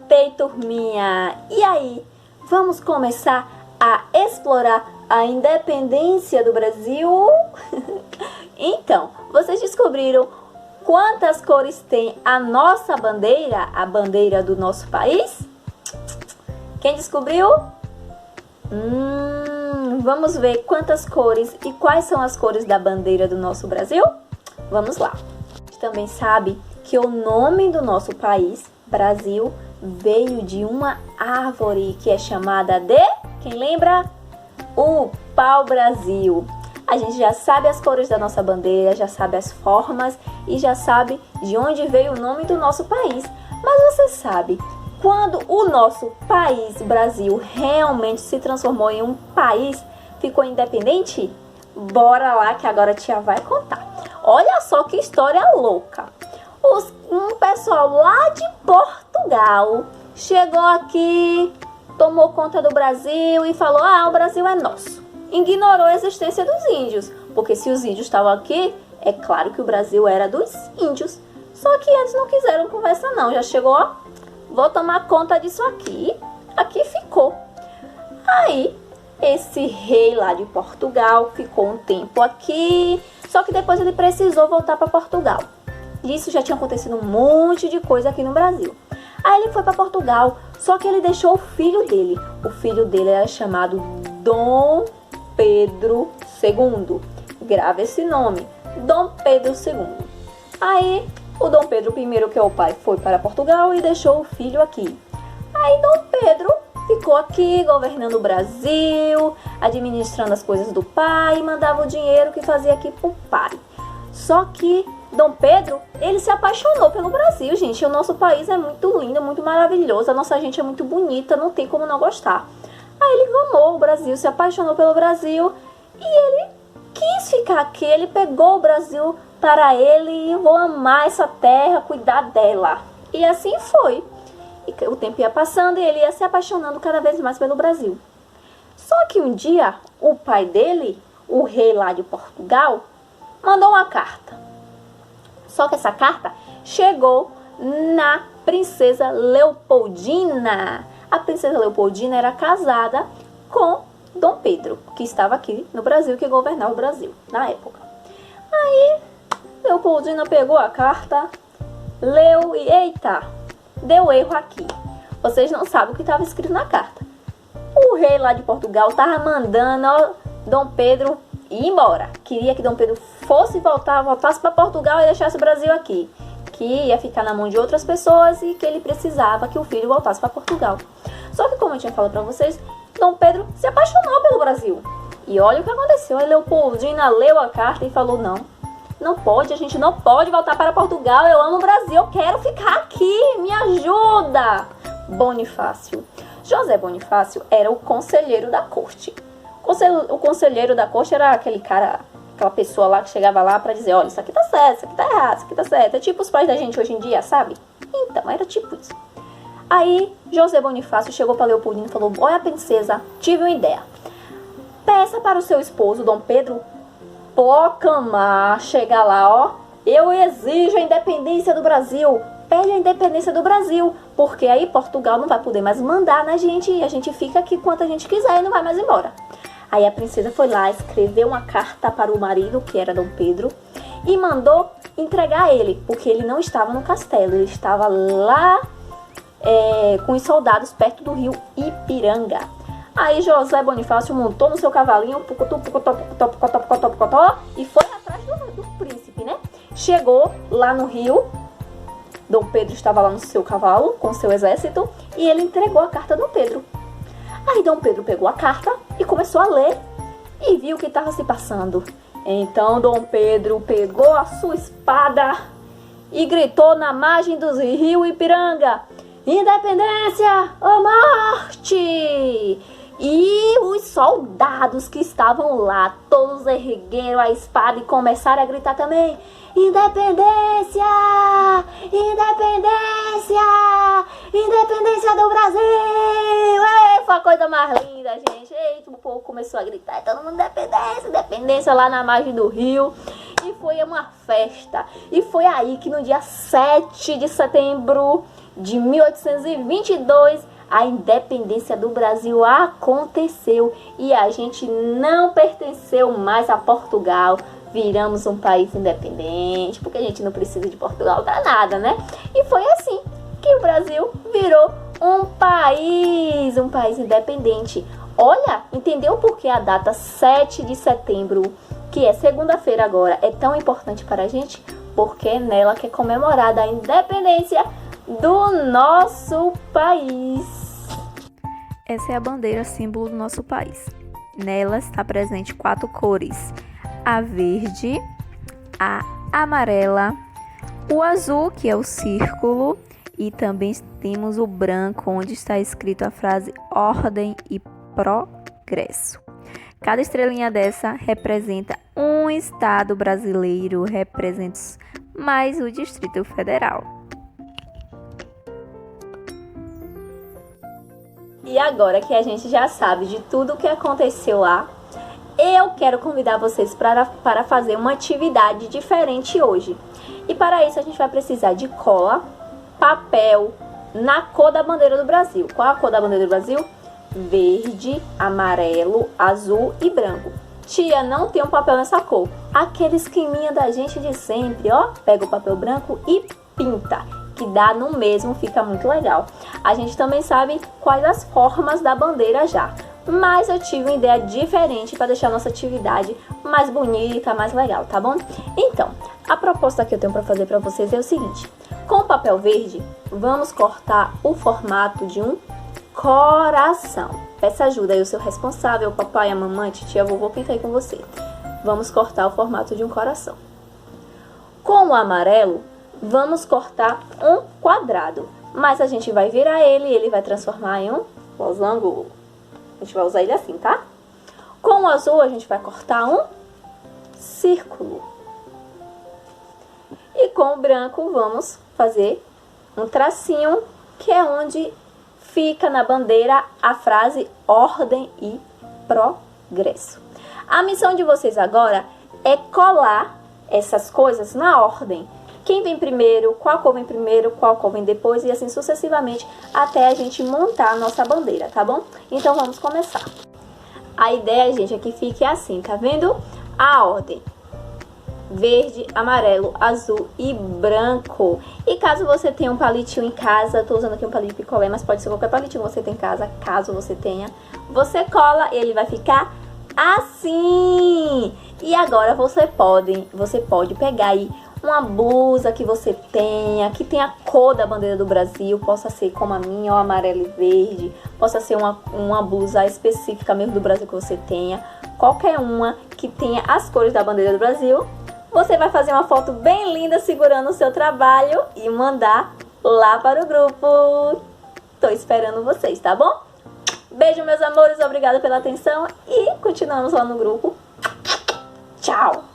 Voltei, turminha! E aí, vamos começar a explorar a independência do Brasil? Então, vocês descobriram quantas cores tem a nossa bandeira, a bandeira do nosso país? Quem descobriu? Vamos ver quantas cores e quais são as cores da bandeira do nosso Brasil? Vamos lá! A gente também sabe que o nome do nosso país, Brasil, veio de uma árvore que é chamada de, quem lembra? O pau-brasil. A gente já sabe as cores da nossa bandeira, já sabe as formas e já sabe de onde veio o nome do nosso país. Mas você sabe quando o nosso país, Brasil, realmente se transformou em um país, ficou independente? Bora lá que agora a tia vai contar. Olha só que história louca. Um pessoal lá de Portugal chegou aqui, tomou conta do Brasil e falou: o Brasil é nosso. Ignorou a existência dos índios, porque se os índios estavam aqui, é claro que o Brasil era dos índios. Só que eles não quiseram conversa não, já chegou, vou tomar conta disso aqui. Aqui ficou. Aí, esse rei lá de Portugal ficou um tempo aqui, só que depois ele precisou voltar para Portugal. Isso já tinha acontecido um monte de coisa aqui no Brasil. Aí ele foi para Portugal, só que ele deixou o filho dele. O filho dele era chamado Dom Pedro II. Grava esse nome, Dom Pedro II. Aí o Dom Pedro I, que é o pai, foi para Portugal e deixou o filho aqui. Aí Dom Pedro ficou aqui governando o Brasil, administrando as coisas do pai, mandava o dinheiro que fazia aqui pro pai. Só que Dom Pedro, ele se apaixonou pelo Brasil, gente. O nosso país é muito lindo, muito maravilhoso. A nossa gente é muito bonita, não tem como não gostar. Aí ele amou o Brasil, se apaixonou pelo Brasil e ele quis ficar aqui. Ele pegou o Brasil para ele e vou amar essa terra, cuidar dela. E assim foi. E o tempo ia passando e ele ia se apaixonando cada vez mais pelo Brasil. Só que um dia, o pai dele, o rei lá de Portugal, mandou uma carta. Só que essa carta chegou na princesa Leopoldina. A princesa Leopoldina era casada com Dom Pedro, que estava aqui no Brasil, que governava o Brasil na época. Aí, Leopoldina pegou a carta, leu e, eita, deu erro aqui. Vocês não sabem o que estava escrito na carta. O rei lá de Portugal estava mandando Dom Pedro ir embora. Queria que Dom Pedro voltasse para Portugal e deixasse o Brasil aqui. Que ia ficar na mão de outras pessoas e que ele precisava que o filho voltasse para Portugal. Só que, como eu tinha falado para vocês, Dom Pedro se apaixonou pelo Brasil. E olha o que aconteceu. A Leopoldina leu a carta e falou: não pode, a gente não pode voltar para Portugal. Eu amo o Brasil, eu quero ficar aqui, me ajuda. Bonifácio. José Bonifácio era o conselheiro da corte. O conselheiro da corte era aquele cara, aquela pessoa lá que chegava lá pra dizer: olha, isso aqui tá certo, isso aqui tá errado, isso aqui tá certo. É tipo os pais da gente hoje em dia, sabe? Então, era tipo isso. Aí, José Bonifácio chegou pra Leopoldina e falou: olha, princesa, tive uma ideia. Peça para o seu esposo, Dom Pedro Pocamar, chegar lá, eu exijo a independência do Brasil. Pede a independência do Brasil, porque aí Portugal não vai poder mais mandar na gente e a gente fica aqui quanto a gente quiser e não vai mais embora. Aí a princesa foi lá, escreveu uma carta para o marido, que era Dom Pedro, e mandou entregar a ele, porque ele não estava no castelo, ele estava lá com os soldados perto do rio Ipiranga. Aí José Bonifácio montou no seu cavalinho, e foi atrás do príncipe, né? Chegou lá no rio, Dom Pedro estava lá no seu cavalo, com seu exército, e ele entregou a carta a Dom Pedro. Aí Dom Pedro pegou a carta e começou a ler e viu o que estava se passando. Então Dom Pedro pegou a sua espada e gritou na margem do rio Ipiranga: independência ou morte! E os soldados que estavam lá, todos ergueram a espada e começaram a gritar também: independência! Independência! Independência do Brasil! Ei, foi a coisa mais linda, gente. Eita, o povo começou a gritar: todo mundo independência, independência, lá na margem do rio. E foi uma festa. E foi aí que no dia 7 de setembro de 1822, a independência do Brasil aconteceu e a gente não pertenceu mais a Portugal. Viramos um país independente, porque a gente não precisa de Portugal para nada, né? E foi assim que o Brasil virou um país independente. Olha, entendeu por que a data 7 de setembro, que é segunda-feira agora, é tão importante para a gente? Porque é nela que é comemorada a independência do nosso país. Essa é a bandeira símbolo do nosso país. Nela está presente 4 cores: a verde, a amarela, o azul, que é o círculo, e também temos o branco, onde está escrito a frase ordem e progresso. Cada estrelinha dessa representa um estado brasileiro, representa mais o Distrito Federal. E agora que a gente já sabe de tudo o que aconteceu lá, eu quero convidar vocês para fazer uma atividade diferente hoje. E para isso a gente vai precisar de cola, papel, na cor da bandeira do Brasil. Qual a cor da bandeira do Brasil? Verde, amarelo, azul e branco. Tia, não tem um papel nessa cor. Aquele esqueminha da gente de sempre, ó. Pega o papel branco e pinta, que dá no mesmo, fica muito legal. A gente também sabe quais as formas da bandeira já, mas eu tive uma ideia diferente para deixar a nossa atividade mais bonita, mais legal, tá bom? Então, a proposta que eu tenho para fazer para vocês é o seguinte: com o papel verde, vamos cortar o formato de um coração. Peça ajuda aí o seu responsável, o papai, a mamãe, titia, a vovô, quem tá aí com você. Vamos cortar o formato de um coração. Com o amarelo, vamos cortar um quadrado, mas a gente vai virar ele e ele vai transformar em um losango. A gente vai usar ele assim, tá? Com o azul, a gente vai cortar um círculo. E com o branco, vamos fazer um tracinho, que é onde fica na bandeira a frase ordem e progresso. A missão de vocês agora é colar essas coisas na ordem. Quem vem primeiro, qual cor vem primeiro, qual cor vem depois e assim sucessivamente até a gente montar a nossa bandeira, tá bom? Então vamos começar. A ideia, gente, é que fique assim, tá vendo? A ordem: verde, amarelo, azul e branco. E caso você tenha um palitinho em casa, tô usando aqui um palito de picolé, mas pode ser qualquer palitinho que você tem em casa, caso você tenha, você cola e ele vai ficar assim. E agora você pode pegar aí uma blusa que você tenha, que tenha a cor da bandeira do Brasil, possa ser como a minha, ou amarelo e verde, possa ser uma blusa específica mesmo do Brasil que você tenha, qualquer uma que tenha as cores da bandeira do Brasil. Você vai fazer uma foto bem linda segurando o seu trabalho e mandar lá para o grupo. Tô esperando vocês, tá bom? Beijo, meus amores, obrigada pela atenção e continuamos lá no grupo. Tchau!